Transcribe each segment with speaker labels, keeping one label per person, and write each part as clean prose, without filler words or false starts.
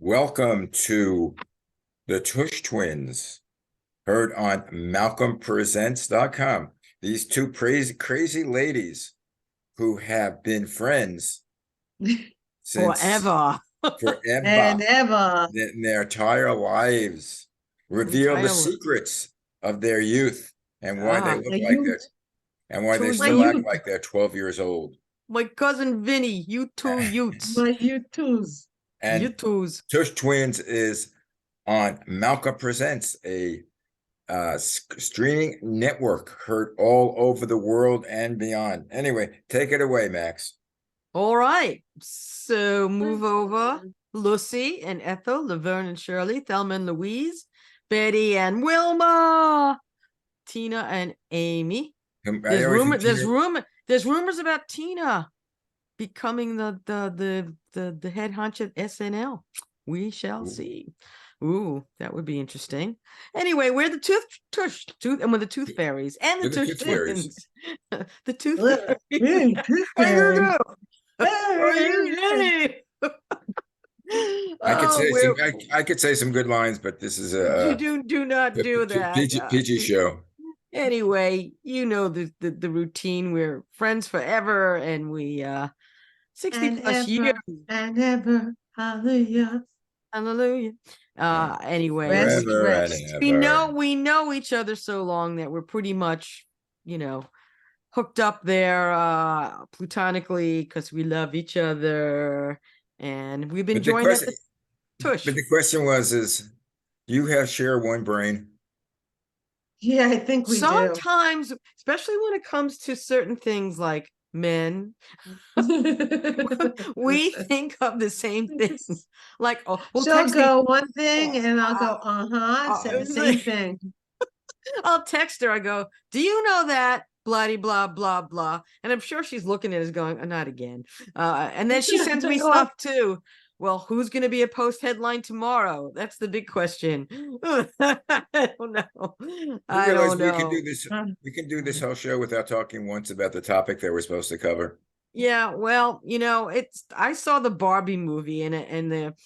Speaker 1: Welcome to the Tush Twins, heard on MalcolmPresents.com. These two crazy ladies who have been friends since
Speaker 2: Forever.
Speaker 1: forever
Speaker 3: And ever.
Speaker 1: in their entire lives, reveal the secrets of their youth and why they look like that, and why they still act like they're 12 years old.
Speaker 2: My cousin Vinny, you two Utes.
Speaker 3: My U2s.
Speaker 1: And Tush Twins is on Malcolm Presents, a streaming network heard all over the world and beyond. Anyway, take it away, Max.
Speaker 2: All right. So move over. Lucy and Ethel, Laverne and Shirley, Thelma and Louise, Betty and Wilma, Tina and Amy. There's rumors about Tina becoming the head honcho at SNL. We shall see. Ooh, that would be interesting. Anyway, we're the Tush, and we're the Tooth Fairies and the Tush Twins. The Tooth Fairies.
Speaker 1: I could say some good lines, but this is a
Speaker 2: do not do that.
Speaker 1: PG show.
Speaker 2: Anyway, you know the routine. We're friends forever, and we 60 plus years
Speaker 3: and ever. Hallelujah.
Speaker 2: Hallelujah. Anyway, we know each other so long that we're pretty much, hooked up there platonically because we love each other, and we've been joined at the Tush.
Speaker 1: But the question is you share one brain?
Speaker 3: Yeah, I think we
Speaker 2: sometimes, especially when it comes to certain things like men, we think of the same things. Like,
Speaker 3: she'll go one thing and I'll go, say the same thing.
Speaker 2: I'll text her, I go, do you know that? Bloody blah blah blah. And I'm sure she's looking at us going, not again. And then she sends me stuff too. Well, who's going to be a post headline tomorrow? That's the big question. I don't know. I don't know.
Speaker 1: We can do this whole show without talking once about the topic that we're supposed to cover.
Speaker 2: Yeah, well, I saw the Barbie movie and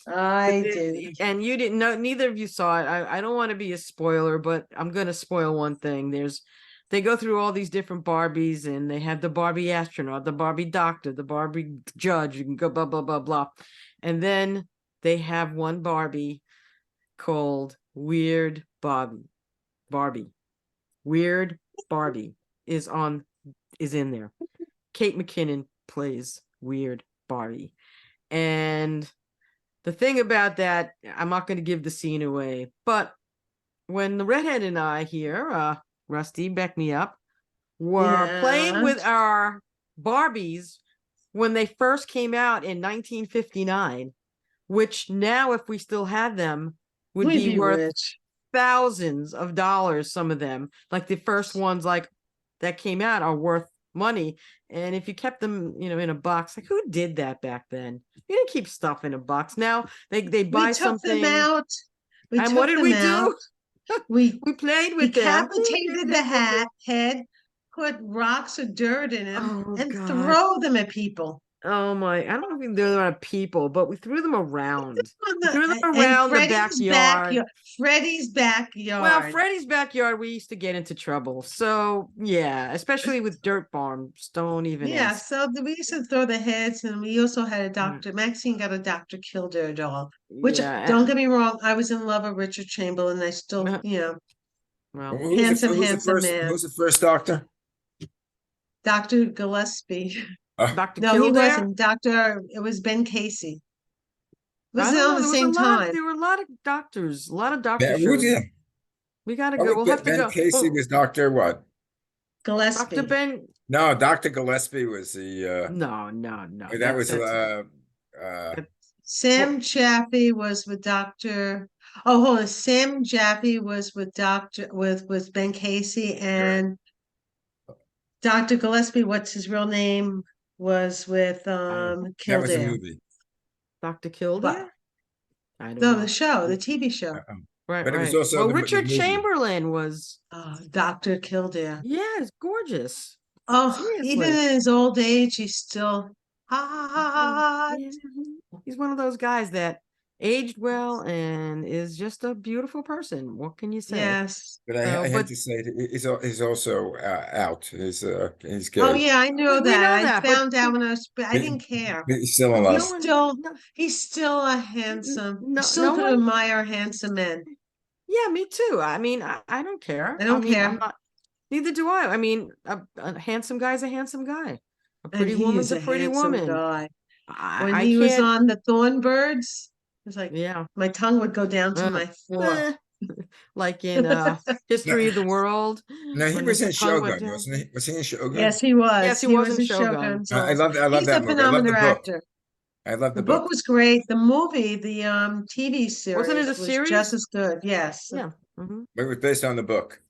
Speaker 3: I did,
Speaker 2: and you didn't know. Neither of you saw it. I don't want to be a spoiler, but I'm going to spoil one thing. They go through all these different Barbies, and they have the Barbie astronaut, the Barbie doctor, the Barbie judge, you can go blah, blah, blah, blah. And then they have one Barbie called Weird Barbie. Weird Barbie is in there. Kate McKinnon plays Weird Barbie. And the thing about that, I'm not going to give the scene away, but when the redhead and I here, Rusty, back me up, were playing with our Barbies when they first came out in 1959, which now, if we still had them, would be worth
Speaker 3: rich.
Speaker 2: Thousands of dollars. Some of them, like the first ones that came out, are worth money. And if you kept them, in a box, like, who did that back then? You didn't keep stuff in a box. Now they buy something.
Speaker 3: Them out.
Speaker 2: And what did we do? We played with them.
Speaker 3: Decapitated the head, put rocks or dirt in them, and throw them at people.
Speaker 2: Oh my! I don't think they're at people, but we threw them around. We threw them around the backyard.
Speaker 3: Freddy's backyard.
Speaker 2: Well, Freddy's backyard, we used to get into trouble. So yeah, especially with dirt farms. Don't even.
Speaker 3: Yeah, so we used to throw the heads, and we also had a doctor. Maxine got a Dr. Kildare doll. Which, don't get me wrong, I was in love with Richard Chamberlain. I still,
Speaker 1: well,
Speaker 3: handsome man.
Speaker 1: Who's the first doctor?
Speaker 3: Dr. Gillespie.
Speaker 2: Dr.
Speaker 3: No,
Speaker 2: Kildare?
Speaker 3: He wasn't. It was Ben Casey. It was on the same time.
Speaker 2: There were a lot of doctors. A lot of doctors. We got to go. We'll have to go.
Speaker 1: Ben Casey was Dr. what?
Speaker 3: Gillespie.
Speaker 2: Dr. Ben.
Speaker 1: No, Dr. Gillespie was the.
Speaker 2: No.
Speaker 1: That was
Speaker 3: Sam Jaffe was with Dr. Oh, hold on. Sam Jaffe was with with Ben Casey, and Dr. Gillespie, what's his real name, was with Kildare.
Speaker 1: That was a movie.
Speaker 2: Dr. Kildare? I don't
Speaker 3: know.
Speaker 2: The
Speaker 3: TV show.
Speaker 2: Right,
Speaker 1: but it was also
Speaker 2: Richard Chamberlain was
Speaker 3: Dr. Kildare.
Speaker 2: Yeah, it's gorgeous.
Speaker 3: Oh, seriously. Even in his old age, he's still hot.
Speaker 2: Yeah. He's one of those guys that aged well and is just a beautiful person. What can you say?
Speaker 3: Yes.
Speaker 1: But I
Speaker 2: So,
Speaker 1: hate
Speaker 2: but
Speaker 1: to say it, he's also out. He's gay.
Speaker 3: Oh yeah, I know
Speaker 2: we know
Speaker 3: that. I
Speaker 2: that, but
Speaker 3: found out when I was, but I didn't care.
Speaker 1: He's still in
Speaker 2: no
Speaker 1: love.
Speaker 2: one,
Speaker 3: Still,
Speaker 2: no,
Speaker 3: he's still a handsome. I
Speaker 2: no,
Speaker 3: still
Speaker 2: no
Speaker 3: could
Speaker 2: one.
Speaker 3: admire handsome men.
Speaker 2: Yeah, me too. I mean, I don't care.
Speaker 3: I don't
Speaker 2: mean,
Speaker 3: care.
Speaker 2: I'm not. Neither do I. I mean, a handsome guy's a handsome guy. A
Speaker 3: And
Speaker 2: pretty
Speaker 3: he
Speaker 2: woman's
Speaker 3: is
Speaker 2: a
Speaker 3: a
Speaker 2: pretty
Speaker 3: handsome
Speaker 2: woman.
Speaker 3: guy. When
Speaker 2: I
Speaker 3: he was
Speaker 2: can't.
Speaker 3: on the Thornbirds, it was like
Speaker 2: Yeah.
Speaker 3: my tongue would go down to
Speaker 2: Uh,
Speaker 3: my floor.
Speaker 2: eh, like in
Speaker 1: No,
Speaker 2: History of the World,
Speaker 1: no, he
Speaker 2: when
Speaker 1: was
Speaker 2: his
Speaker 1: in
Speaker 2: tongue went
Speaker 1: Shogun,
Speaker 2: down.
Speaker 1: wasn't he? Was he in Shogun?
Speaker 3: Yes, he was.
Speaker 2: Yes, he
Speaker 3: He
Speaker 2: was
Speaker 3: was
Speaker 2: in
Speaker 3: in
Speaker 2: Shogun.
Speaker 3: Shogun's
Speaker 1: I
Speaker 3: also.
Speaker 1: love
Speaker 3: He's a
Speaker 1: that movie. I love the
Speaker 3: phenomenal
Speaker 1: book.
Speaker 3: actor.
Speaker 1: I love
Speaker 3: The
Speaker 1: the
Speaker 3: book
Speaker 1: book.
Speaker 3: was great. The movie, the TV
Speaker 2: Wasn't it
Speaker 3: series
Speaker 2: a
Speaker 3: was just
Speaker 2: series?
Speaker 3: as good. Yes.
Speaker 2: Yeah. Hmm.
Speaker 1: It was based on the book.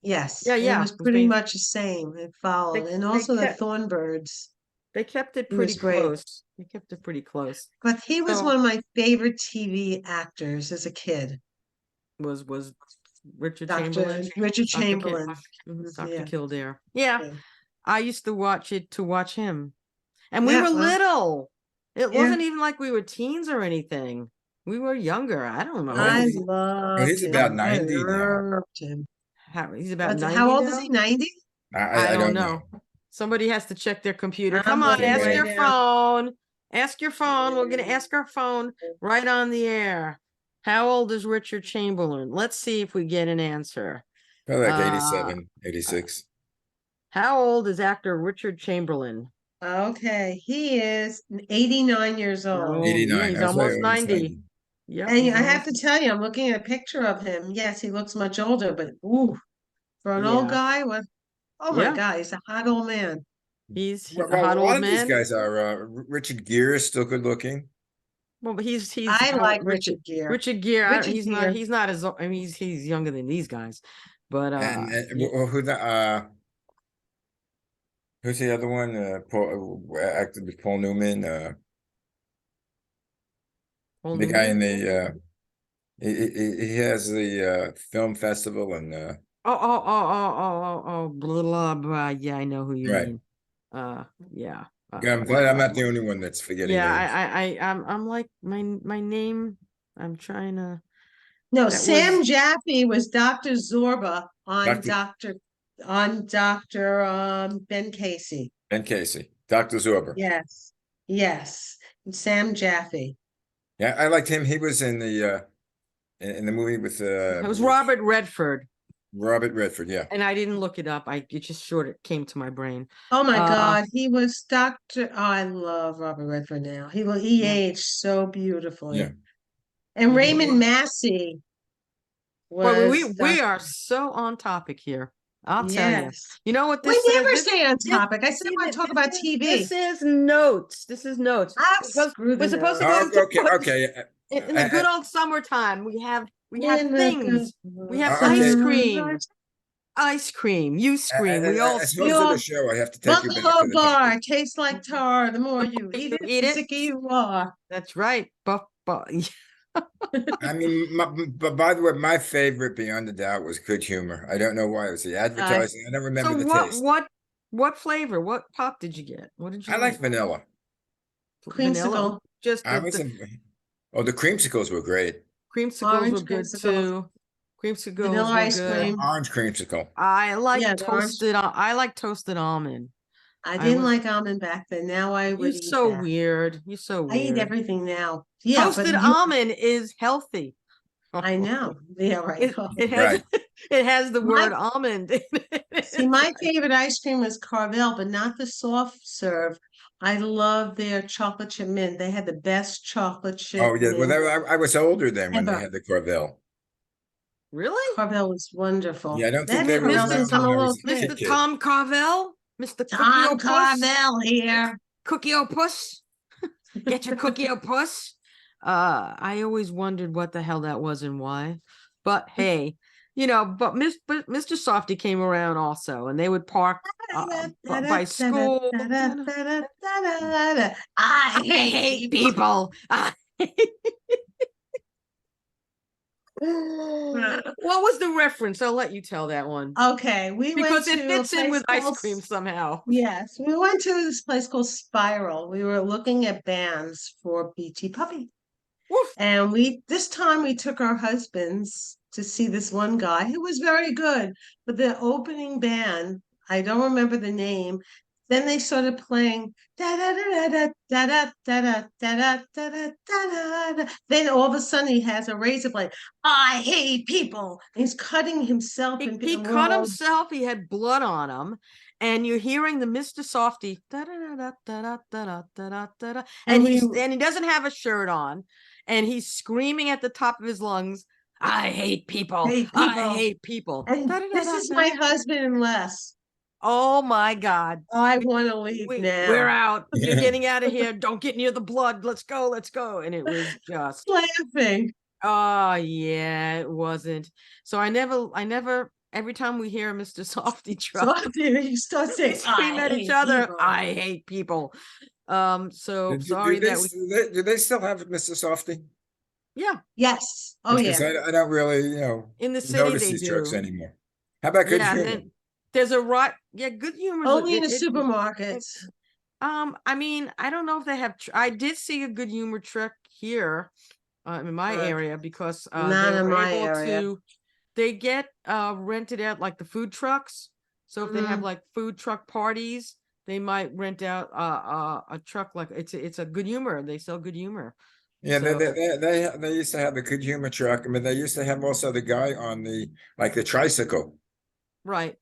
Speaker 3: Yes.
Speaker 2: Yeah,
Speaker 3: And it
Speaker 2: yeah.
Speaker 3: was
Speaker 2: It was
Speaker 3: pretty
Speaker 2: being,
Speaker 3: much the same. It followed. And
Speaker 2: they
Speaker 3: also the
Speaker 2: kept
Speaker 3: Thornbirds.
Speaker 2: they kept it
Speaker 3: He
Speaker 2: pretty
Speaker 3: was great.
Speaker 2: close. They kept it pretty close.
Speaker 3: But he was
Speaker 2: So
Speaker 3: one of my favorite TV actors as a kid.
Speaker 2: was Richard
Speaker 3: Dr.
Speaker 2: Chamberlain,
Speaker 3: Richard
Speaker 2: Dr.
Speaker 3: Chamberlain.
Speaker 2: Dr.
Speaker 3: Yeah.
Speaker 2: Kildare. Yeah,
Speaker 3: Yeah.
Speaker 2: I used to watch it to watch him. And we
Speaker 3: Yeah.
Speaker 2: were
Speaker 3: Well,
Speaker 2: little. It
Speaker 3: yeah.
Speaker 2: wasn't even like we were teens or anything. We were younger. I don't know.
Speaker 1: Well,
Speaker 3: I
Speaker 1: he's
Speaker 3: loved
Speaker 1: about
Speaker 3: him. I
Speaker 1: 90 now.
Speaker 3: loved him.
Speaker 2: He's about
Speaker 3: How
Speaker 2: 90
Speaker 3: old is
Speaker 2: now.
Speaker 3: he? 90?
Speaker 2: I
Speaker 1: I
Speaker 2: don't
Speaker 1: don't know.
Speaker 2: know. Somebody has to check their computer.
Speaker 3: I'm
Speaker 2: Come on,
Speaker 3: looking
Speaker 2: ask
Speaker 3: right
Speaker 2: your
Speaker 3: now.
Speaker 2: phone. Ask your phone. We're going to ask our phone right on the air. How old is Richard Chamberlain? Let's see if we get an answer.
Speaker 1: Probably like
Speaker 2: Uh,
Speaker 1: 87, 86.
Speaker 2: How old is actor Richard Chamberlain?
Speaker 3: Okay. He is 89 years old.
Speaker 2: Oh, yeah,
Speaker 1: 89.
Speaker 2: he's
Speaker 1: I was like,
Speaker 2: almost
Speaker 1: almost
Speaker 2: 90.
Speaker 1: 90.
Speaker 2: Yep,
Speaker 3: And
Speaker 2: he's
Speaker 3: I have
Speaker 2: almost.
Speaker 3: to tell you, I'm looking at a picture of him. Yes, he looks much older, but ooh, for an old
Speaker 2: Yeah,
Speaker 3: guy, what? Oh my
Speaker 2: yeah.
Speaker 3: God, he's a hot old man.
Speaker 2: He's a
Speaker 1: Well,
Speaker 2: hot
Speaker 1: a lot
Speaker 2: old
Speaker 1: of these
Speaker 2: man.
Speaker 1: guys are. Richard Gere is still good looking.
Speaker 2: Well, but he's
Speaker 3: I
Speaker 2: how
Speaker 3: like
Speaker 2: Richard
Speaker 3: Richard Gere.
Speaker 2: Richard Gere.
Speaker 3: Richard Gere.
Speaker 2: He's not as I mean he's younger than these guys, but
Speaker 1: And
Speaker 2: yeah,
Speaker 1: who's the other one? Paul acted with Paul Newman.
Speaker 2: Paul
Speaker 1: The guy
Speaker 2: Newman.
Speaker 1: in the he has the film festival and
Speaker 2: Blah, blah, blah. Yeah, I know who you
Speaker 1: right.
Speaker 2: mean. Yeah.
Speaker 1: I'm glad I'm not the only one that's forgetting
Speaker 2: Yeah,
Speaker 1: names.
Speaker 2: I'm like my name. I'm trying to.
Speaker 3: No,
Speaker 2: That
Speaker 3: Sam
Speaker 2: was
Speaker 3: Jaffe was Dr. Zorba on
Speaker 1: Dr.
Speaker 3: Dr. Ben Casey.
Speaker 1: Ben Casey, Dr. Zorber.
Speaker 3: Yes. Yes. Sam Jaffe.
Speaker 1: Yeah, I liked him. He was in the movie with
Speaker 2: it was Robert Redford,
Speaker 1: Robert Redford. Yeah,
Speaker 2: and I didn't look it up. It just short it came to my brain.
Speaker 3: Oh my
Speaker 2: Uh,
Speaker 3: God, he was Dr. Oh, I love Robert Redford now. He
Speaker 2: yeah,
Speaker 3: aged so
Speaker 1: yeah.
Speaker 3: beautifully. And
Speaker 2: yeah.
Speaker 3: Raymond Massey
Speaker 2: Well,
Speaker 3: was
Speaker 2: we are so on topic here. I'll tell you.
Speaker 3: yes.
Speaker 2: You know what
Speaker 3: We
Speaker 2: this says?
Speaker 3: never stay on topic. I said I
Speaker 2: See,
Speaker 3: want to talk about
Speaker 2: this
Speaker 3: TV.
Speaker 2: is notes. This is notes.
Speaker 3: Ah,
Speaker 2: Because
Speaker 3: screw the
Speaker 2: we're supposed to
Speaker 3: notes.
Speaker 2: go
Speaker 1: Okay, okay.
Speaker 2: in the good old summertime. We have
Speaker 3: In the
Speaker 2: things. We have
Speaker 3: good
Speaker 2: ice
Speaker 1: Okay.
Speaker 2: cream. Ice cream. You scream. We all
Speaker 1: As host
Speaker 2: scream.
Speaker 1: of the show, I have to take you back
Speaker 3: Buffalo
Speaker 1: to the topic.
Speaker 3: Bar tastes like tar. The more you eat it,
Speaker 2: Eat
Speaker 3: the
Speaker 2: it.
Speaker 3: sicker you are.
Speaker 2: That's right.
Speaker 1: I mean, but by the way, my favorite, beyond a doubt, was Good Humor. I don't know why. It was the
Speaker 3: I
Speaker 1: advertising. I don't remember
Speaker 2: So
Speaker 1: the taste.
Speaker 2: what flavor? What pop did you get? What did you
Speaker 1: I like
Speaker 2: like?
Speaker 1: vanilla.
Speaker 2: Vanilla.
Speaker 3: creamsicle,
Speaker 2: Just
Speaker 1: I was oh, the creamsicles were great.
Speaker 2: creamsicles were
Speaker 3: orange
Speaker 2: good
Speaker 3: creamsicles,
Speaker 2: too. Creamsicles
Speaker 3: vanilla
Speaker 2: were
Speaker 3: ice
Speaker 2: good.
Speaker 3: cream.
Speaker 1: Orange creamsicle.
Speaker 3: Yeah, the orange.
Speaker 2: I like toasted almond.
Speaker 3: I
Speaker 2: I
Speaker 3: didn't
Speaker 2: was
Speaker 3: like almond back then. Now I
Speaker 2: You're
Speaker 3: would eat
Speaker 2: so
Speaker 3: that.
Speaker 2: weird. You're so
Speaker 3: I eat
Speaker 2: weird.
Speaker 3: everything now. Yeah, but
Speaker 2: Toasted almond is healthy.
Speaker 3: I know. Yeah, right.
Speaker 2: It has
Speaker 1: Right.
Speaker 2: it has the
Speaker 3: My
Speaker 2: word almond in it.
Speaker 3: see, my favorite ice cream was Carvel, but not the soft serve. I love their chocolate chip mint. They had the best chocolate
Speaker 1: Oh
Speaker 3: chip
Speaker 1: yeah. Well,
Speaker 3: mint
Speaker 1: I was older then when they
Speaker 3: ever.
Speaker 1: had the Corvette.
Speaker 2: Really?
Speaker 3: Carvel was
Speaker 1: Yeah, I
Speaker 3: wonderful.
Speaker 1: don't
Speaker 3: They
Speaker 1: think
Speaker 3: had
Speaker 1: they were
Speaker 3: Carvel
Speaker 2: Mr.
Speaker 3: since
Speaker 1: around
Speaker 3: I'm
Speaker 1: when
Speaker 3: a
Speaker 1: I
Speaker 3: little
Speaker 1: was a
Speaker 2: Mr.
Speaker 3: kid.
Speaker 1: kid.
Speaker 2: Tom Carvel? Mr. Cookie
Speaker 3: Tom
Speaker 2: O'Puss?
Speaker 3: Carvel here.
Speaker 2: Cookie O'Puss? Get your Cookie O'Puss? I always wondered what the hell that was and why. But hey, but Mr. Softy came around also, and they would park by school.
Speaker 3: I
Speaker 2: I hate people. What was the reference? I'll let you tell that one.
Speaker 3: Okay, we went
Speaker 2: Because it
Speaker 3: to a
Speaker 2: fits in
Speaker 3: place
Speaker 2: with ice
Speaker 3: called
Speaker 2: cream somehow.
Speaker 3: yes, we went to this place called Spiral. We were looking at bands for BT Puppy.
Speaker 2: Woof.
Speaker 3: And this time we took our husbands to see this one guy who was very good. But the opening band, I don't remember the name. Then they started playing da da da da da da da da da da da da da. Then all of a sudden he has a razor blade. I hate people. And he's cutting himself
Speaker 2: He cut himself. He had blood on him, and you're hearing the Mr. Softy da da da da da da da da, and he doesn't have a shirt on, and he's screaming at the top of his lungs, "I hate people! I hate people!"
Speaker 3: And this is my husband and Les.
Speaker 2: Oh my God!
Speaker 3: I want to leave now.
Speaker 2: We're out. You're getting out of here. Don't get near the blood. Let's go. Let's go. And it was just
Speaker 3: laughing.
Speaker 2: Oh yeah, it wasn't. So I never. Every time we hear Mr. Softy drop,
Speaker 3: you start saying,
Speaker 2: we scream at each other. People. I hate people. So sorry that
Speaker 1: do they still have Mr. Softy?
Speaker 2: Yeah.
Speaker 3: Yes. Oh
Speaker 1: because
Speaker 3: yeah.
Speaker 1: I don't really,
Speaker 2: in the city
Speaker 1: notice
Speaker 2: they
Speaker 1: these
Speaker 2: do
Speaker 1: trucks anymore. How about Good Humor?
Speaker 2: There's a Good Humor.
Speaker 3: Only in the supermarkets.
Speaker 2: I mean, I don't know if they have. I did see a Good Humor truck here. In my area, because
Speaker 3: not
Speaker 2: they
Speaker 3: in
Speaker 2: were
Speaker 3: my
Speaker 2: able
Speaker 3: area.
Speaker 2: to they get rented out like the food trucks. So if they have like food truck parties, they might rent out a truck. Like it's a Good Humor. They sell Good Humor.
Speaker 1: Yeah, so, they used to have the Good Humor truck. I mean, they used to have also the guy on the tricycle.
Speaker 2: Right.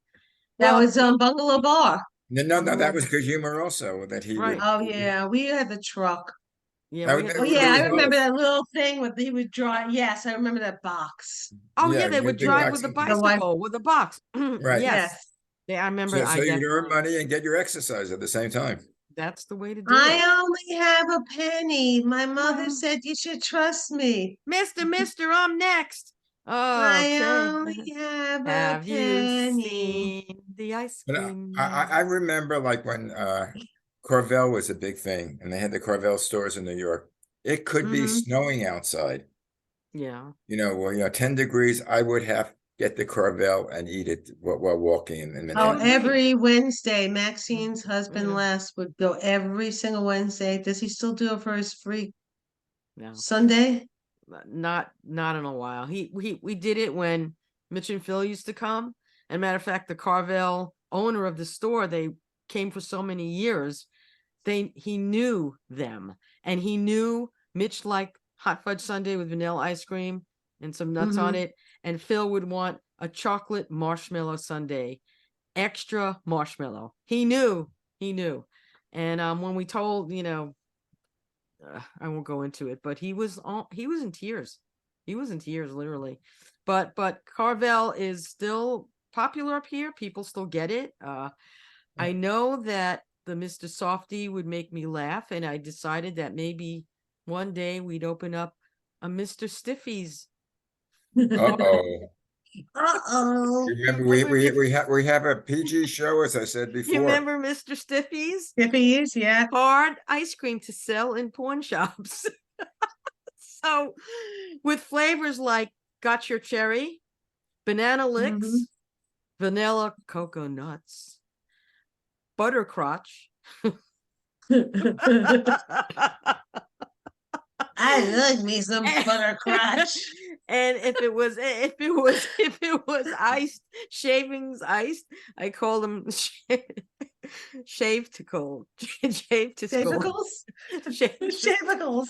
Speaker 3: That was Bungalow Bar.
Speaker 1: No, that was Good Humor also. That he would.
Speaker 3: Oh yeah, we had the truck.
Speaker 2: Yeah.
Speaker 3: I remember that little thing with he would drive. Yes, I remember that box.
Speaker 2: Oh yeah, they would drive with a bicycle with a box.
Speaker 1: Right.
Speaker 2: Yes. Yeah, I remember.
Speaker 1: So you'd earn money and get your exercise at the same time.
Speaker 2: That's the way to do
Speaker 3: it.
Speaker 2: I
Speaker 3: only have a penny. My mother said you should trust me.
Speaker 2: Mister, I'm next. Oh,
Speaker 3: I only have a penny.
Speaker 2: You seen the ice cream?
Speaker 1: I remember like when Carvel was a big thing, and they had the Carvel stores in New York. It could be snowing outside.
Speaker 2: Yeah.
Speaker 1: 10 degrees. I would get the Carvel and eat it while walking.
Speaker 3: Every Wednesday, Maxine's husband Les would go every single Wednesday. Does he still do it for his free Sunday?
Speaker 2: Not in a while. We did it when Mitch and Phil used to come. And matter of fact, the Carvel owner of the store, they came for so many years. He knew them, and he knew Mitch liked hot fudge sundae with vanilla ice cream and some nuts on it, and Phil would want a chocolate marshmallow sundae, extra marshmallow. He knew, and when we told, I won't go into it, but he was in tears. He was in tears, literally. But Carvel is still popular up here. People still get it. I know that the Mr. Softy would make me laugh, and I decided that maybe one day we'd open up a Mr. Stiffy's.
Speaker 1: Remember, we have a PG show, as I said before.
Speaker 2: You remember Mr. Stiffy's?
Speaker 3: Stiffy's, yeah.
Speaker 2: Hard ice cream to sell in pawn shops. So, with flavors like Got Your Cherry, Banana Licks, Vanilla Cocoa Nuts, Butter Crotch.
Speaker 3: I love me some butter crotch.
Speaker 2: And if it was iced shavings iced, I call them shave tickle. Shave tiscles.
Speaker 3: Shavicles.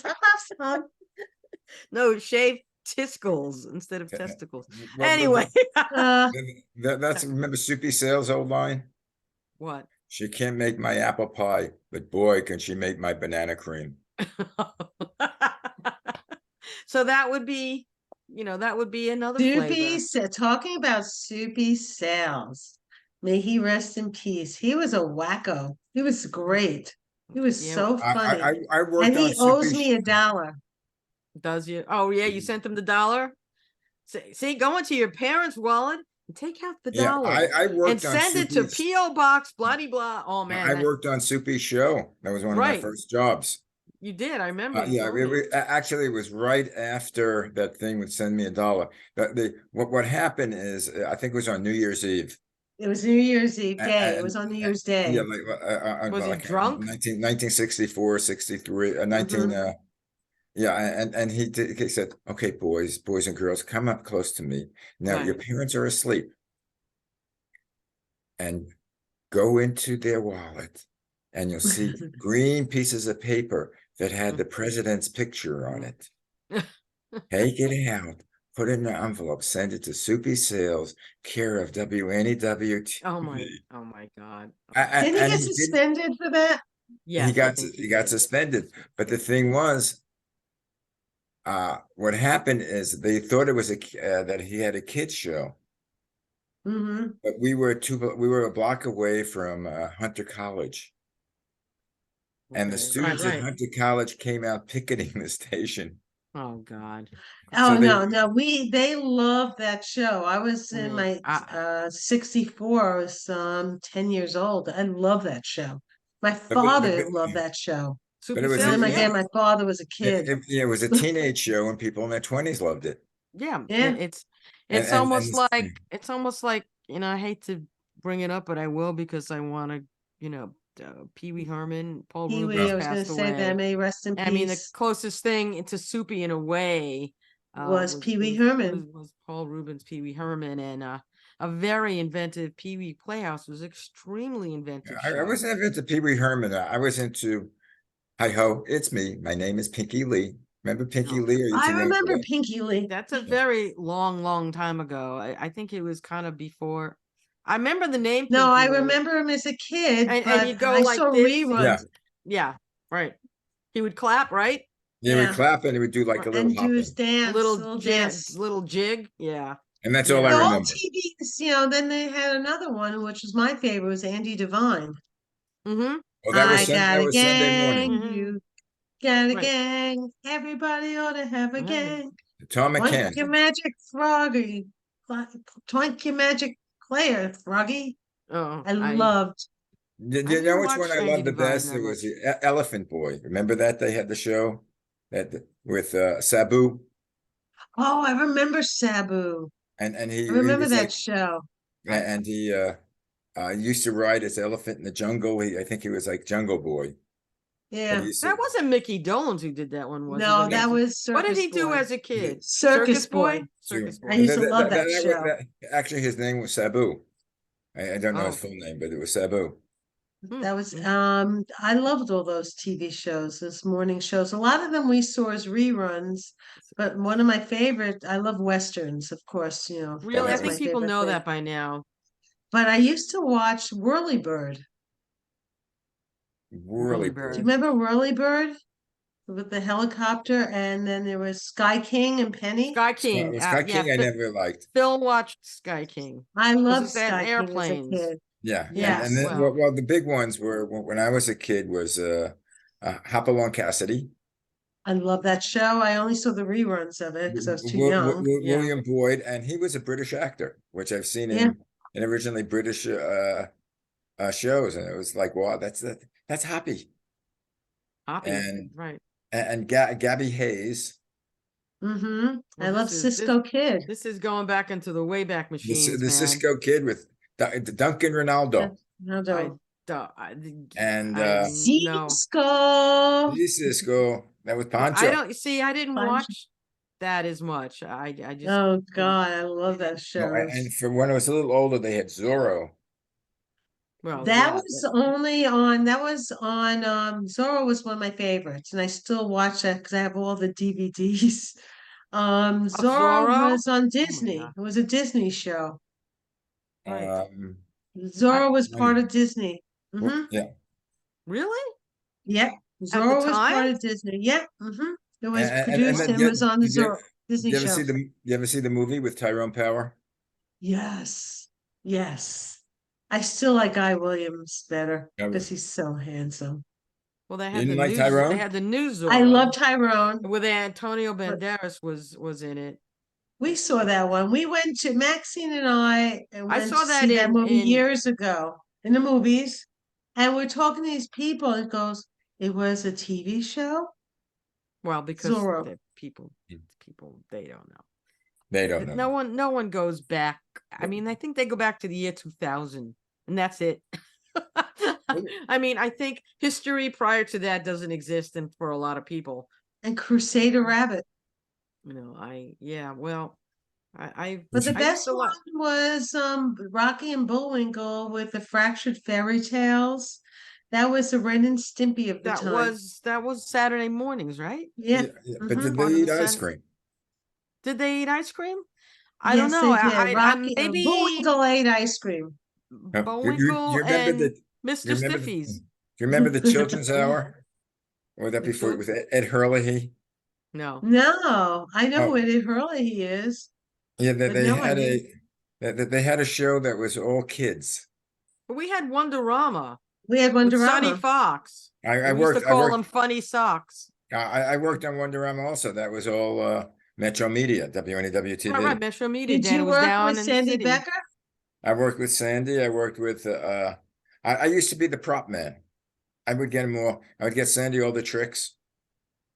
Speaker 2: No, shave tiscles instead of testicles. Anyway.
Speaker 1: That's remember Soupy Sales' old line?
Speaker 2: What?
Speaker 1: She can't make my apple pie, but boy, can she make my banana cream.
Speaker 2: So that would be another
Speaker 3: Soupy.
Speaker 2: flavor.
Speaker 3: Talking about Soupy Sales, may he rest in peace. He was a wacko. He was great. He was so funny.
Speaker 1: I worked
Speaker 3: and
Speaker 1: on
Speaker 3: he owes me $1.
Speaker 2: Does you? Oh yeah, you sent him the $1. See, go into your parents' wallet and take out the $1.
Speaker 1: I worked
Speaker 2: and send it to P.O. Box, blah blah. Oh man,
Speaker 1: I worked on Soupy's show. That was one of my first jobs.
Speaker 2: You did, I remember.
Speaker 1: Actually, it was right after that thing would send me $1. What happened is, I think it was on New Year's Eve.
Speaker 3: It was New Year's Eve day. It was on New Year's Day.
Speaker 1: Yeah,
Speaker 2: was he drunk?
Speaker 1: 1964, 63, 19. Yeah, and he said, "Okay, boys and girls, come up close to me. Now your
Speaker 2: Right.
Speaker 1: parents are asleep, and go into their wallet, and you'll see green pieces of paper that had the president's picture on it. Take it out, put it in an envelope, send it to Soupy Sales, care of WNEW
Speaker 2: Oh
Speaker 1: TV."
Speaker 2: my God.
Speaker 3: Didn't he
Speaker 1: And
Speaker 3: get
Speaker 1: he didn't.
Speaker 3: suspended for that?
Speaker 2: Yes, I think
Speaker 1: He got
Speaker 2: did.
Speaker 1: suspended. But the thing was, what happened is they thought it was that he had a kids show,
Speaker 3: Mm-hmm.
Speaker 1: but we were a block away from Hunter College, and the
Speaker 2: Okay. Right,
Speaker 1: students at
Speaker 2: right.
Speaker 1: Hunter College came out picketing the station.
Speaker 2: Oh God.
Speaker 3: Oh
Speaker 1: So they,
Speaker 3: no, they loved that show. I was
Speaker 2: I
Speaker 3: in
Speaker 2: mean,
Speaker 3: my 64, I was 10 years old. I love that show. My
Speaker 1: but but but,
Speaker 3: father
Speaker 1: but,
Speaker 3: loved that show.
Speaker 1: but
Speaker 2: Soupy
Speaker 1: it was
Speaker 3: And then
Speaker 2: Sales,
Speaker 3: my
Speaker 2: yeah.
Speaker 3: dad, my father was a kid.
Speaker 1: it was a teenage show, and people in their 20s loved it.
Speaker 2: Yeah.
Speaker 3: Yeah.
Speaker 2: It's
Speaker 1: And
Speaker 2: almost
Speaker 1: this,
Speaker 2: like I hate to bring it up, but I will because I want to, Pee Wee Herman, Paul
Speaker 3: Pee Wee,
Speaker 2: Rubens
Speaker 3: I was gonna
Speaker 2: passed
Speaker 3: say that.
Speaker 2: away.
Speaker 3: May he rest in
Speaker 2: I mean, the
Speaker 3: peace.
Speaker 2: closest thing to Soupy in a way
Speaker 3: Was
Speaker 2: was
Speaker 3: Pee Wee Herman.
Speaker 2: Paul Rubens' Pee Wee Herman, and a very inventive Pee Wee Playhouse was extremely inventive
Speaker 1: I
Speaker 2: show.
Speaker 1: wasn't into Pee Wee Herman. I was into Hi Ho, it's me. My name is Pinky Lee. Remember Pinky
Speaker 2: No,
Speaker 1: Lee? Are you
Speaker 3: I
Speaker 1: too young for
Speaker 3: remember
Speaker 1: that?
Speaker 3: Pinky Lee.
Speaker 2: that's a very long time ago. I think it was kind of before. I remember the name
Speaker 3: No, I
Speaker 2: Pinky Lee,
Speaker 3: remember him as a kid,
Speaker 2: and
Speaker 3: but
Speaker 2: he'd go
Speaker 3: I
Speaker 2: like
Speaker 3: saw
Speaker 2: this.
Speaker 3: reruns.
Speaker 1: Yeah.
Speaker 2: Yeah, right. He would clap, right?
Speaker 1: Yeah, we
Speaker 3: Yeah.
Speaker 1: clap and we do like a little
Speaker 3: And do his
Speaker 1: hopping.
Speaker 3: dance, little dance.
Speaker 2: Little jig. Yeah,
Speaker 1: And that's all I
Speaker 3: The
Speaker 2: yeah.
Speaker 3: old
Speaker 1: remember.
Speaker 3: TVs, then they had another one, which was my favorite, was Andy Devine.
Speaker 2: Mm-hmm.
Speaker 1: Oh,
Speaker 3: I got
Speaker 1: that
Speaker 3: a
Speaker 1: was Sunday morning.
Speaker 3: gang,
Speaker 2: Mm-hmm.
Speaker 3: you got a
Speaker 2: Right.
Speaker 3: gang. Everybody ought to have a
Speaker 2: Right.
Speaker 3: gang.
Speaker 1: Tom
Speaker 3: Twink
Speaker 1: McCann.
Speaker 3: your magic froggy. Twink your magic player, froggy.
Speaker 2: Oh,
Speaker 3: I loved.
Speaker 1: You know
Speaker 2: didn't
Speaker 1: which one
Speaker 2: watch
Speaker 1: I
Speaker 2: Andy
Speaker 1: loved the
Speaker 2: Devine
Speaker 1: best?
Speaker 2: that
Speaker 1: It was
Speaker 2: much.
Speaker 1: the Elephant Boy. Remember that they had the show that with Sabu,
Speaker 3: Oh, I remember Sabu.
Speaker 1: and
Speaker 3: I
Speaker 1: he
Speaker 3: remember
Speaker 1: was
Speaker 3: that
Speaker 1: like,
Speaker 3: show.
Speaker 1: and he used to ride his elephant in the jungle. I think he was like Jungle Boy, but he
Speaker 3: Yeah.
Speaker 1: used
Speaker 2: That
Speaker 1: to.
Speaker 2: wasn't Mickey Dolenz who did that one, was it?
Speaker 3: No, that was
Speaker 2: What did
Speaker 3: Circus
Speaker 2: he do
Speaker 3: Boy.
Speaker 2: as a kid?
Speaker 3: Circus Boy.
Speaker 2: Circus
Speaker 3: I
Speaker 2: Boy.
Speaker 3: used to love that show.
Speaker 1: Actually, his name was Sabu. I don't know his
Speaker 2: Oh.
Speaker 1: full name, but it was Sabu.
Speaker 3: That was
Speaker 2: Mm.
Speaker 3: I loved all those TV shows, those morning shows. A lot of them we saw as reruns, but one of my favorite, I love Westerns, of course,
Speaker 2: Really, I
Speaker 3: that's my
Speaker 2: think people
Speaker 3: favorite
Speaker 2: know
Speaker 3: thing.
Speaker 2: that by now.
Speaker 3: But I used to watch Whirlybird.
Speaker 1: Whirly
Speaker 3: Do you
Speaker 1: Bird.
Speaker 2: Whirlybird.
Speaker 3: remember Whirlybird with the helicopter? And then there was Sky King and Penny.
Speaker 2: Sky King.
Speaker 1: Sky
Speaker 2: Yeah,
Speaker 1: King I never liked.
Speaker 2: Phil watched Sky King
Speaker 3: I
Speaker 2: because
Speaker 3: loved
Speaker 2: it's at
Speaker 3: Sky King as a
Speaker 2: airplanes.
Speaker 3: kid.
Speaker 1: Yeah, and
Speaker 3: Yes.
Speaker 1: then
Speaker 2: Well,
Speaker 1: the big ones were when I was a kid was Hopalong Cassidy,
Speaker 3: I love that show. I only saw the reruns of it because I was too young.
Speaker 2: yeah.
Speaker 1: William Boyd, and he was a British actor, which I've seen
Speaker 3: Yeah.
Speaker 1: in originally British shows, and it was like, wow, that's Hoppy,
Speaker 2: Hoppy.
Speaker 1: and
Speaker 2: Right.
Speaker 1: Gabby Hayes,
Speaker 3: Mm-hmm. I
Speaker 2: Well,
Speaker 3: love Cisco Kid.
Speaker 2: this is going back into the Wayback Machines,
Speaker 1: the
Speaker 2: man.
Speaker 1: Cisco Kid with Duncan Ronaldo,
Speaker 3: No,
Speaker 2: I,
Speaker 3: no.
Speaker 1: and
Speaker 2: no.
Speaker 3: Cisco.
Speaker 1: Cisco that was
Speaker 2: I
Speaker 1: Pancho.
Speaker 2: don't see. I didn't
Speaker 3: Punch.
Speaker 2: watch that as much. I just.
Speaker 3: Oh God, I love that
Speaker 1: No,
Speaker 3: show.
Speaker 1: and for when I was a little older, they had Zorro.
Speaker 2: Well,
Speaker 3: That
Speaker 2: yeah.
Speaker 3: was only on Zorro was one of my favorites, and I still watch that because I have all the DVDs.
Speaker 2: Of
Speaker 3: Zorro
Speaker 2: Zorro?
Speaker 3: was on
Speaker 2: Oh my
Speaker 3: Disney.
Speaker 2: God.
Speaker 3: It was a Disney show.
Speaker 2: Right.
Speaker 3: Zorro was part of Disney.
Speaker 1: Yeah,
Speaker 2: Really?
Speaker 3: Yep.
Speaker 2: At the
Speaker 3: Zorro was part
Speaker 2: time?
Speaker 3: of Disney. Yep. It was
Speaker 1: and
Speaker 3: produced
Speaker 1: then
Speaker 3: and was on the Zorro
Speaker 1: did
Speaker 3: Disney
Speaker 1: you ever
Speaker 3: show.
Speaker 1: see you ever see the movie with Tyrone Power?
Speaker 3: Yes. Yes. I still like Guy Williams better
Speaker 1: Never.
Speaker 3: because he's so handsome.
Speaker 2: Well, they
Speaker 1: You
Speaker 2: had
Speaker 1: didn't like Tyrone?
Speaker 2: They had the new Zorro.
Speaker 3: I love Tyrone.
Speaker 2: with Antonio
Speaker 3: but
Speaker 2: Banderas was in it.
Speaker 3: We saw that one. We went to Maxine and I
Speaker 2: I
Speaker 3: went
Speaker 2: saw
Speaker 3: to
Speaker 2: that
Speaker 3: see that movie
Speaker 2: in
Speaker 3: years ago in the movies. And we're talking to these people. It goes, it was a TV show?
Speaker 2: well because
Speaker 3: Zorro.
Speaker 2: the people they don't know.
Speaker 1: They don't know.
Speaker 2: No one goes back. I mean, I think they go back to the year 2000 and that's it. I mean, I think history prior to that doesn't exist and for a lot of people.
Speaker 3: and Crusader Rabbit.
Speaker 2: Well,
Speaker 3: But the
Speaker 2: I used
Speaker 3: best
Speaker 2: to
Speaker 3: one
Speaker 2: like
Speaker 3: was Rocky and Bullwinkle with the fractured fairy tales. That was the Ren and Stimpy of the time.
Speaker 2: that was Saturday mornings, right?
Speaker 3: Yeah.
Speaker 1: But did
Speaker 2: Part
Speaker 1: they
Speaker 2: of
Speaker 1: eat
Speaker 2: the
Speaker 1: ice
Speaker 2: Saturday.
Speaker 1: cream?
Speaker 2: Did they eat ice cream? I don't
Speaker 3: Yes,
Speaker 2: know.
Speaker 3: they did.
Speaker 2: I
Speaker 3: Rocky
Speaker 2: maybe
Speaker 3: Bullwinkle ate ice cream.
Speaker 2: Bullwinkle
Speaker 1: You remember
Speaker 2: and
Speaker 1: you
Speaker 2: Mr.
Speaker 1: remember
Speaker 2: Stiffies.
Speaker 1: you remember the Children's Hour? Or that
Speaker 2: The
Speaker 1: before
Speaker 2: chil-
Speaker 1: with Ed Hurley?
Speaker 2: No,
Speaker 3: No, I know who
Speaker 1: Oh,
Speaker 3: Eddie Hurley he is,
Speaker 1: yeah,
Speaker 3: but no idea.
Speaker 1: they had a show that was all kids.
Speaker 2: but we had Wonderama
Speaker 3: We had
Speaker 2: with Sonny
Speaker 3: Wonderama.
Speaker 2: Fox.
Speaker 1: I
Speaker 2: We used to
Speaker 1: worked I
Speaker 2: call him
Speaker 1: worked
Speaker 2: Funny Socks.
Speaker 1: I worked on Wonderama also. That was all Metro Media,
Speaker 2: Right,
Speaker 1: WNEW-TV.
Speaker 2: Metro Media.
Speaker 3: Did
Speaker 2: Dan, it
Speaker 3: you
Speaker 2: was
Speaker 3: work with
Speaker 2: down in the
Speaker 3: Sandy
Speaker 2: city.
Speaker 3: Becker?
Speaker 1: I worked with Sandy. I worked with I used to be the prop man. I would get Sandy all the tricks,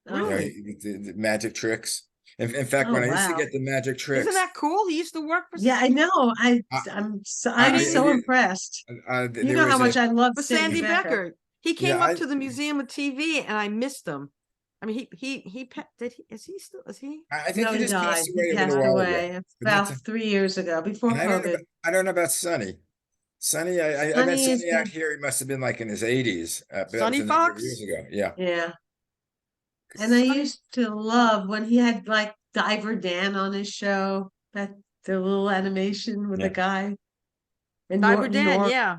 Speaker 3: Oh,
Speaker 2: Really?
Speaker 1: the magic tricks. In fact,
Speaker 3: oh
Speaker 1: when I used to
Speaker 3: wow.
Speaker 1: get the magic
Speaker 2: Isn't
Speaker 1: tricks,
Speaker 2: that cool? He used to work for
Speaker 3: Yeah, I know.
Speaker 1: I,
Speaker 3: I'm
Speaker 2: Sandy
Speaker 3: so impressed. You
Speaker 1: there
Speaker 3: know how
Speaker 1: was a
Speaker 3: much I love
Speaker 2: for
Speaker 3: Sandy
Speaker 2: Sandy
Speaker 3: Becker.
Speaker 2: Becker. He
Speaker 1: yeah
Speaker 2: came up to the Museum of TV, and I missed him. I mean, did he? Is he still? Is he?
Speaker 1: I think
Speaker 3: No,
Speaker 1: he
Speaker 3: he
Speaker 1: just
Speaker 3: died.
Speaker 1: passed
Speaker 3: He
Speaker 1: away a little
Speaker 3: passed
Speaker 1: while ago.
Speaker 3: away
Speaker 1: But not
Speaker 3: about
Speaker 1: to,
Speaker 3: 3 years ago, before
Speaker 1: and
Speaker 3: COVID.
Speaker 1: I don't know about Sonny. Sonny, I met
Speaker 3: Sonny is
Speaker 1: Sonny out here. He must have been like in his 80s, but that was
Speaker 2: Sonny
Speaker 1: a number of years
Speaker 2: Fox?
Speaker 1: ago. Yeah.
Speaker 3: yeah. And I
Speaker 2: Sonny
Speaker 3: used to love when he had like Diver Dan on his show, that the little animation with the
Speaker 1: Yeah.
Speaker 3: guy and
Speaker 2: Diver Dan,
Speaker 3: Nork
Speaker 2: yeah.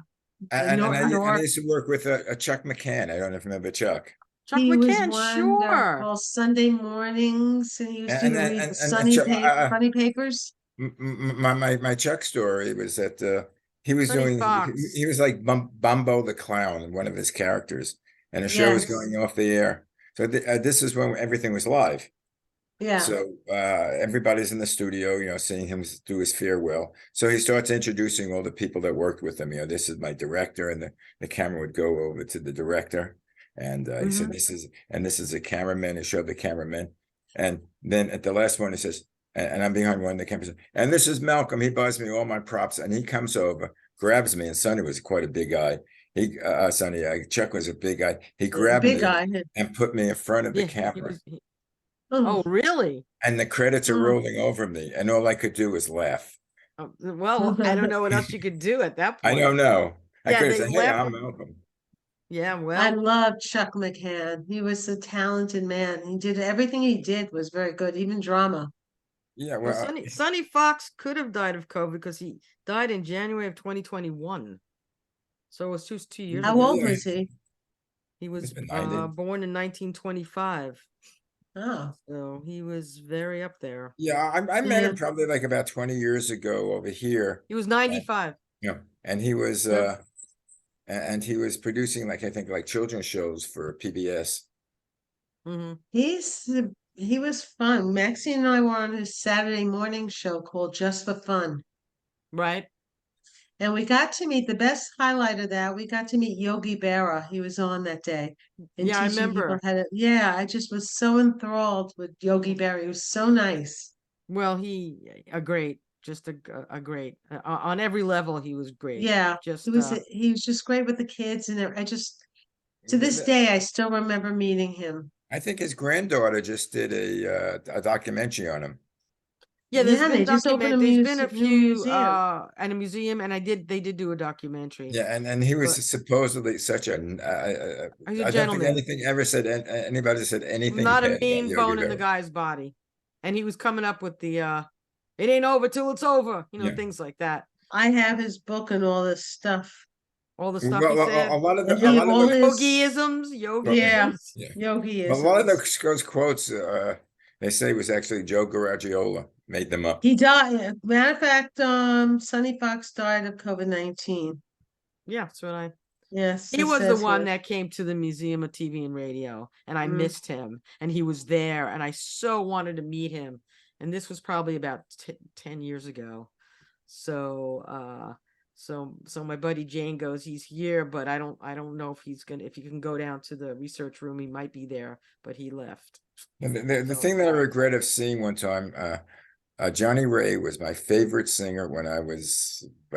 Speaker 1: And I
Speaker 3: Nork.
Speaker 1: used to work with a Chuck McCann. I don't know if you remember Chuck.
Speaker 2: Chuck
Speaker 3: He was
Speaker 2: McCann, sure.
Speaker 3: wonderful. Sunday mornings, and he used to read the
Speaker 1: And Chuck,
Speaker 3: funny papers.
Speaker 1: my Chuck story was that he was
Speaker 2: Sonny
Speaker 1: doing
Speaker 2: Fox.
Speaker 1: he was like Bumbo the Clown, one of his characters, and the show was
Speaker 3: Yes.
Speaker 1: going off the air. So this is when everything was live.
Speaker 3: Yeah.
Speaker 1: So everybody's in the studio, seeing him do his farewell. So he starts introducing all the people that worked with him. This is my director, and the camera would go over to the director, and he said, "This is a cameraman." He showed the cameraman, and then at the last one, he says, and I'm behind one of the cameras, and this is Malcolm. He buys me all my props, and he comes over, grabs me, and Sonny was quite a big guy. Chuck was a big guy. He grabbed
Speaker 3: Big
Speaker 1: me
Speaker 3: guy.
Speaker 1: and put me in front of the
Speaker 2: Yeah,
Speaker 1: camera.
Speaker 2: oh, really?
Speaker 1: And the credits are
Speaker 3: Mm.
Speaker 1: rolling over me, and all I could do was laugh.
Speaker 2: Well, I don't know what else you could do at that
Speaker 1: I
Speaker 2: point.
Speaker 1: don't know. I
Speaker 2: Yeah,
Speaker 1: could have
Speaker 2: they
Speaker 1: said, "Hey,
Speaker 2: laugh.
Speaker 1: I'm Malcolm."
Speaker 2: Yeah,
Speaker 3: I
Speaker 2: well,
Speaker 3: love Chuck McCann. He was a talented man. He did everything he did was very good, even drama.
Speaker 1: Yeah,
Speaker 2: well,
Speaker 1: well,
Speaker 2: Sonny Fox could have died of COVID because he died in January of 2021. So it was just 2 years
Speaker 3: How
Speaker 2: ago.
Speaker 3: old was he?
Speaker 2: He was
Speaker 1: he's been 90.
Speaker 2: born in 1925.
Speaker 3: Oh,
Speaker 2: So he was very up there.
Speaker 1: Yeah, I met
Speaker 3: yeah.
Speaker 1: him probably like about 20 years ago over here.
Speaker 2: He was 95.
Speaker 1: And he was
Speaker 3: Yeah.
Speaker 1: and he was producing like I think like children's shows for PBS.
Speaker 2: Hmm.
Speaker 3: He was fun. Maxie and I were on his Saturday morning show called Just for Fun.
Speaker 2: Right.
Speaker 3: And we got to meet the best highlight of that. We got to meet Yogi Berra. He was on that day and
Speaker 2: Yeah, I
Speaker 3: teaching people
Speaker 2: remember.
Speaker 3: how to. Yeah, I just was so enthralled with Yogi Berra. He was so nice.
Speaker 2: Well, just a great on every level. He was great.
Speaker 3: Yeah,
Speaker 2: Just
Speaker 3: he was just great with the kids, and I just to this day I still remember meeting him.
Speaker 1: I think his granddaughter just did a documentary on him.
Speaker 2: yeah.
Speaker 3: Yeah, they just opened a
Speaker 2: There's been a
Speaker 3: new
Speaker 2: few
Speaker 3: museum.
Speaker 2: and a museum, and they did do a documentary.
Speaker 1: Yeah, and he was
Speaker 2: But
Speaker 1: supposedly such a.
Speaker 2: he's a
Speaker 1: I don't think
Speaker 2: gentleman,
Speaker 1: anybody said anything
Speaker 2: not a
Speaker 1: bad about
Speaker 2: mean
Speaker 1: Yogi
Speaker 2: bone in the
Speaker 1: Berra.
Speaker 2: guy's body, and he was coming up with the "it ain't over till it's over,"
Speaker 1: Yeah.
Speaker 2: things like that.
Speaker 3: I have his book and all this stuff.
Speaker 2: All the stuff
Speaker 1: Well,
Speaker 2: he said,
Speaker 1: a lot of
Speaker 3: And
Speaker 1: the, a lot of
Speaker 3: all
Speaker 1: the,
Speaker 3: his
Speaker 2: yogiisms,
Speaker 3: yeah,
Speaker 1: yeah. But a lot of
Speaker 3: yogiisms.
Speaker 1: those quotes, they say was actually Joe Garagiola made them up.
Speaker 3: He died. Matter of fact, Sonny Fox died of COVID-19.
Speaker 2: Yeah, that's what I.
Speaker 3: Yes,
Speaker 2: He
Speaker 3: it
Speaker 2: was the
Speaker 3: says
Speaker 2: one
Speaker 3: here.
Speaker 2: that came to the Museum of TV and Radio, and I
Speaker 3: Mm.
Speaker 2: missed him, and he was there, and I so wanted to meet him. And this was probably about 10 years ago. So, so my buddy Jane goes, he's here, but I don't know if if you can go down to the research room, he might be there, but he left.
Speaker 1: The thing that I regret of seeing one time, Johnny Ray was my favorite singer when I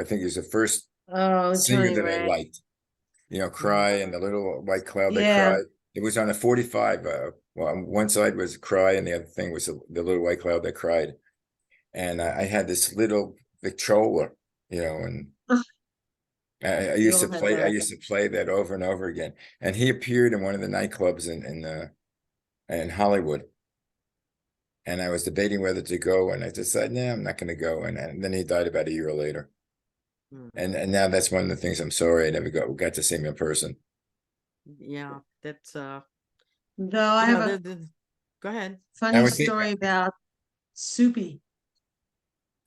Speaker 1: think he was the first
Speaker 3: Oh,
Speaker 1: singer
Speaker 3: Johnny
Speaker 1: that I
Speaker 3: Ray.
Speaker 1: liked. Cry and the little white cloud that
Speaker 3: Yeah.
Speaker 1: cried. It was on a 45. Well, on one side was Cry, and the other thing was the little white cloud that cried. And I had this little Victrola, and I
Speaker 3: We
Speaker 1: used
Speaker 3: all
Speaker 1: to
Speaker 3: had
Speaker 1: play. I
Speaker 3: that.
Speaker 1: used to play that over and over again. And he appeared in one of the nightclubs in Hollywood. And I was debating whether to go, and I decided, no, I'm not going to go. And then he died about a year later.
Speaker 2: Mm.
Speaker 1: And now that's one of the things I'm sorry I never got to see him in person.
Speaker 2: Yeah, that's
Speaker 3: Though I have a
Speaker 2: go ahead.
Speaker 3: funny story about Soupy.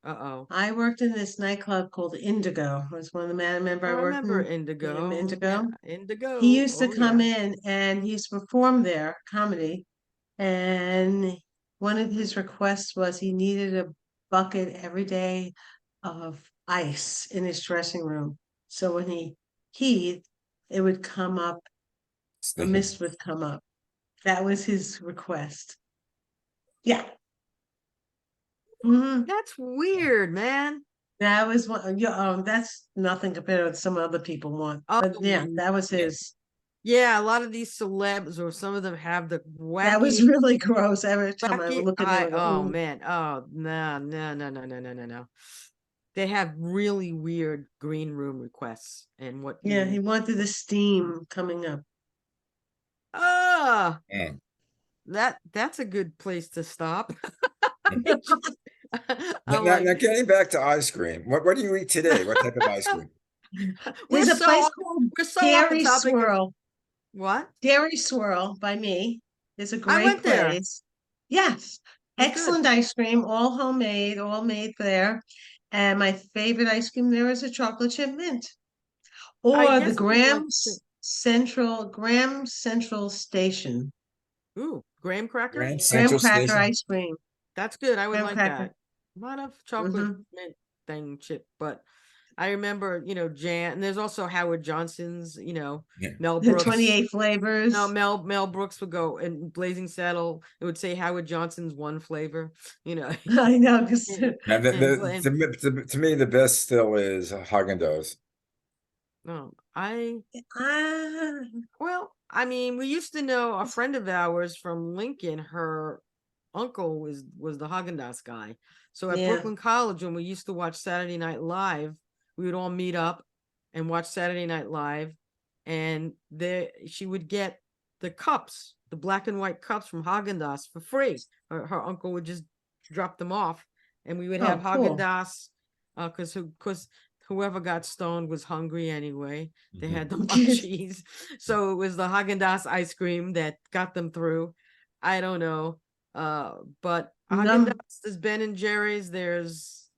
Speaker 2: Uh-oh.
Speaker 3: I worked in this nightclub called Indigo. It was one of the men. Remember,
Speaker 2: I
Speaker 3: I worked
Speaker 2: remember
Speaker 3: in
Speaker 2: Indigo.
Speaker 3: Indigo.
Speaker 2: Yeah, Indigo.
Speaker 3: He used to
Speaker 2: Oh,
Speaker 3: come
Speaker 2: yeah.
Speaker 3: in and he used to perform there, comedy. And one of his requests was he needed a bucket every day of ice in his dressing room. So when he peed, it would come up, a mist would come up. That was his request. Yeah. Mhm.
Speaker 2: That's weird, man.
Speaker 3: That was one. Yeah, that's nothing compared to what some other people want.
Speaker 2: Oh,
Speaker 3: But yeah, that was his.
Speaker 2: yeah, a lot of these celebs, or some of them, have the
Speaker 3: That was
Speaker 2: wacky,
Speaker 3: really gross. Every time I would look at him, I go,
Speaker 2: oh
Speaker 3: "Ooh."
Speaker 2: man, oh no, no, no, no, no, no, no, no. They have really weird green room requests, and what
Speaker 3: Yeah, he wanted the steam coming up.
Speaker 2: Ah,
Speaker 1: Yeah.
Speaker 2: that's a good place to stop.
Speaker 1: Now,
Speaker 2: I'm like,
Speaker 1: now getting back to ice cream, what do you eat today? What type of ice cream?
Speaker 3: There's a place called
Speaker 2: we're so off the
Speaker 3: Dairy
Speaker 2: topic of
Speaker 3: Swirl.
Speaker 2: what?
Speaker 3: Dairy Swirl by me is a
Speaker 2: I
Speaker 3: great
Speaker 2: went there.
Speaker 3: place. Yes,
Speaker 2: It was good.
Speaker 3: excellent ice cream, all homemade, all made there. And my favorite ice cream there is a chocolate chip mint. Or the
Speaker 2: guess I would like to.
Speaker 3: Graham Central Station.
Speaker 2: Ooh, graham cracker.
Speaker 1: Grand
Speaker 3: Graham
Speaker 1: Central
Speaker 3: cracker
Speaker 1: Station.
Speaker 3: ice cream.
Speaker 2: That's good. I would
Speaker 3: Graham
Speaker 2: like
Speaker 3: cracker.
Speaker 2: that. Not of chocolate
Speaker 3: hmm
Speaker 2: mint thing chip, but I remember, Jan, and there's also Howard Johnson's,
Speaker 1: Yeah.
Speaker 2: Mel
Speaker 3: The
Speaker 2: Brooks.
Speaker 3: 28 flavors.
Speaker 2: No, Mel Brooks would go, and Blazing Saddle, it would say Howard Johnson's one flavor,
Speaker 3: I know, because
Speaker 1: Now, to me, the best still is Haagen-Dazs.
Speaker 2: no, I
Speaker 3: ah,
Speaker 2: well, I mean, we used to know a friend of ours from Lincoln. Her uncle was the Haagen-Dazs guy. So at
Speaker 3: yeah.
Speaker 2: Brooklyn College, when we used to watch Saturday Night Live, we would all meet up and watch Saturday Night Live, and there she would get the cups, the black and white cups from Haagen-Dazs for free. Her uncle would just drop them off, and we would have
Speaker 3: cool.
Speaker 2: Haagen-Dazs because whoever got stoned was hungry anyway. They had the munchies. So it was the Haagen-Dazs ice cream that got them through. I don't know. But Haagen-Dazs, there's Ben and Jerry's, there's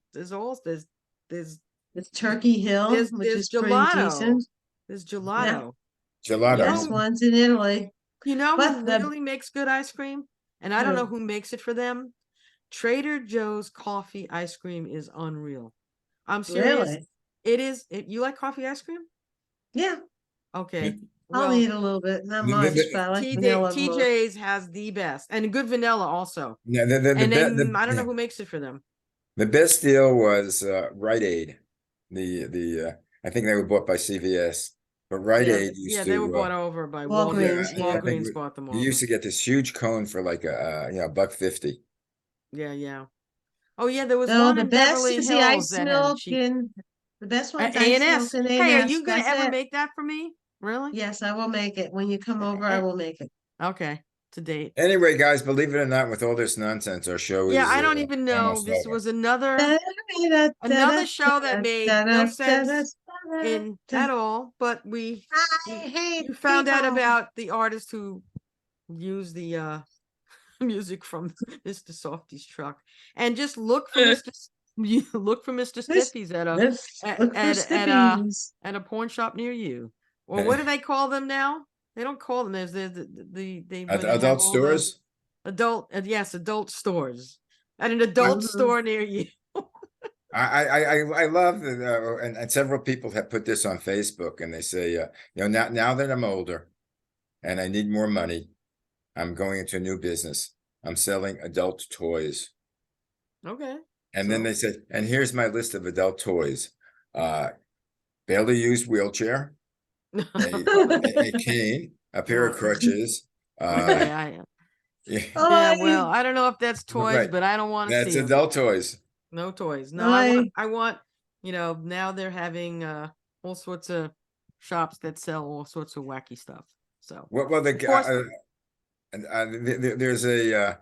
Speaker 3: Turkey Hill, which is pretty decent.
Speaker 2: There's gelato.
Speaker 1: Gelato.
Speaker 3: Best ones in Italy.
Speaker 2: You know
Speaker 3: But
Speaker 2: who really makes good ice cream? And I don't know who makes it for them. Trader Joe's coffee ice cream is unreal. I'm serious.
Speaker 3: Really?
Speaker 2: It is. You like coffee ice cream?
Speaker 3: Yeah.
Speaker 2: Okay.
Speaker 3: I'll eat a little bit, not much, but I like vanilla most.
Speaker 2: TJ's has the best, and good vanilla also.
Speaker 1: Yeah,
Speaker 2: I don't know who makes it for them.
Speaker 1: The best deal was Rite Aid. I think they were bought by CVS, but Rite Aid used to.
Speaker 2: They were bought over by
Speaker 3: Walgreens.
Speaker 2: Walgreens bought them all.
Speaker 1: You used to get this huge cone for like $1.50.
Speaker 2: Yeah. Oh yeah, there was
Speaker 3: No,
Speaker 2: one
Speaker 3: the
Speaker 2: in
Speaker 3: best
Speaker 2: Beverly
Speaker 3: is
Speaker 2: Hills
Speaker 3: the ice
Speaker 2: that had a
Speaker 3: milk
Speaker 2: cheap.
Speaker 3: and the best one's
Speaker 2: A&S.
Speaker 3: ice milk and A&S.
Speaker 2: Hey, are you gonna
Speaker 3: That's
Speaker 2: ever
Speaker 3: it.
Speaker 2: make that for me? Really?
Speaker 3: Yes, I will make it. When you come over, I will make it.
Speaker 2: Okay, to date.
Speaker 1: Anyway, guys, believe it or not, with all this nonsense, our show is.
Speaker 2: Yeah, I don't even know.
Speaker 1: almost
Speaker 2: This
Speaker 1: over.
Speaker 2: was another show that made no sense at all. But you found out about the artist who used the music from Mr. Softy's truck, and just look for Mr. Stiffy's at a porn shop near you. Or what do they call them now? They don't call them. There's
Speaker 1: adult stores.
Speaker 2: Adult stores. At an adult store near you.
Speaker 1: I love that, and several people have put this on Facebook, and they say, now that I'm older, and I need more money, I'm going into a new business. I'm selling adult toys.
Speaker 2: Okay.
Speaker 1: And then they said, and here's my list of adult toys: barely used wheelchair, a cane, a pair of
Speaker 2: Oh.
Speaker 1: crutches.
Speaker 2: Yeah,
Speaker 1: Yeah,
Speaker 2: yeah.
Speaker 3: Oi,
Speaker 2: Well, I don't know if that's toys,
Speaker 1: right.
Speaker 2: but I don't want to
Speaker 1: That's
Speaker 2: see them.
Speaker 1: adult toys.
Speaker 2: No toys. No,
Speaker 3: oi.
Speaker 2: I want, now they're having all sorts of shops that sell all sorts of wacky stuff. So,
Speaker 1: Well,
Speaker 2: of course,
Speaker 1: there's a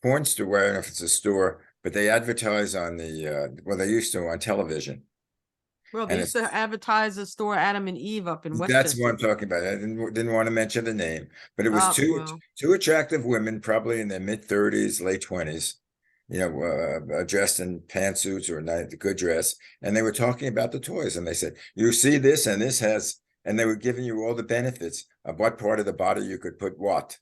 Speaker 1: porn store. I don't know if it's a store, but they advertise on well, they used to on television.
Speaker 2: well, they
Speaker 1: And
Speaker 2: used to advertise the store Adam and Eve up in
Speaker 1: that's
Speaker 2: Westchester.
Speaker 1: what I'm talking about. I didn't want to mention the name, but it was
Speaker 2: Well,
Speaker 1: two attractive women, probably in their mid-30s, late 20s, dressed in pantsuits or a good dress, and they were talking about the toys. And they said, "You see this, and this has," and they were giving you all the benefits of what part of the body you could put what.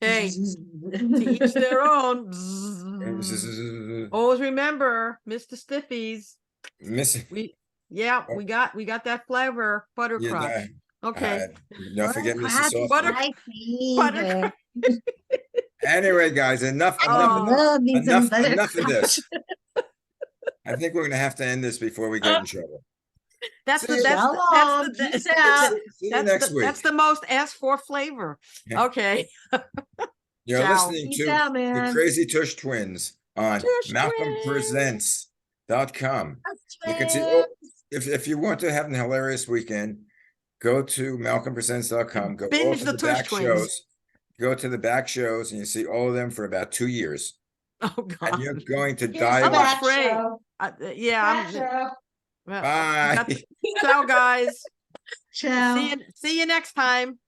Speaker 2: hey, to each their own. Always remember, Mr. Stiffies.
Speaker 1: Missing.
Speaker 2: We got that flavor butter
Speaker 1: Yeah,
Speaker 2: crotch. Okay.
Speaker 1: don't forget Mr. Soft.
Speaker 2: Butter,
Speaker 3: Butter.
Speaker 1: Anyway, guys, enough
Speaker 3: Love me some butter
Speaker 1: enough of
Speaker 3: crunch.
Speaker 1: this. I think we're gonna have to end this before we get in trouble.
Speaker 2: That's
Speaker 1: See
Speaker 2: the
Speaker 1: you.
Speaker 3: Shalom. Peace out.
Speaker 1: See you next week.
Speaker 2: That's the most asked for flavor.
Speaker 1: Yeah.
Speaker 2: Okay.
Speaker 1: You're
Speaker 2: Ciao.
Speaker 1: listening
Speaker 3: Peace
Speaker 1: to
Speaker 3: out,
Speaker 1: the
Speaker 3: man.
Speaker 1: Crazy Tush Twins on
Speaker 2: Tush
Speaker 1: MalcolmPresents.com. You can see, if you want to have an hilarious weekend, go to MalcolmPresents.com. Go
Speaker 2: Binge
Speaker 1: to
Speaker 2: the
Speaker 1: the
Speaker 2: Tush
Speaker 1: back
Speaker 2: Twins.
Speaker 1: shows. Go to the back shows, and you see all of them for about 2 years.
Speaker 2: Oh God.
Speaker 1: And you're going to
Speaker 3: Here's
Speaker 1: die
Speaker 3: the
Speaker 2: I'm
Speaker 3: back
Speaker 1: laughing.
Speaker 2: afraid.
Speaker 3: show.
Speaker 2: Yeah,
Speaker 3: Back show.
Speaker 2: well,
Speaker 1: Bye.
Speaker 2: ciao, guys.
Speaker 3: Ciao.
Speaker 2: See you next time.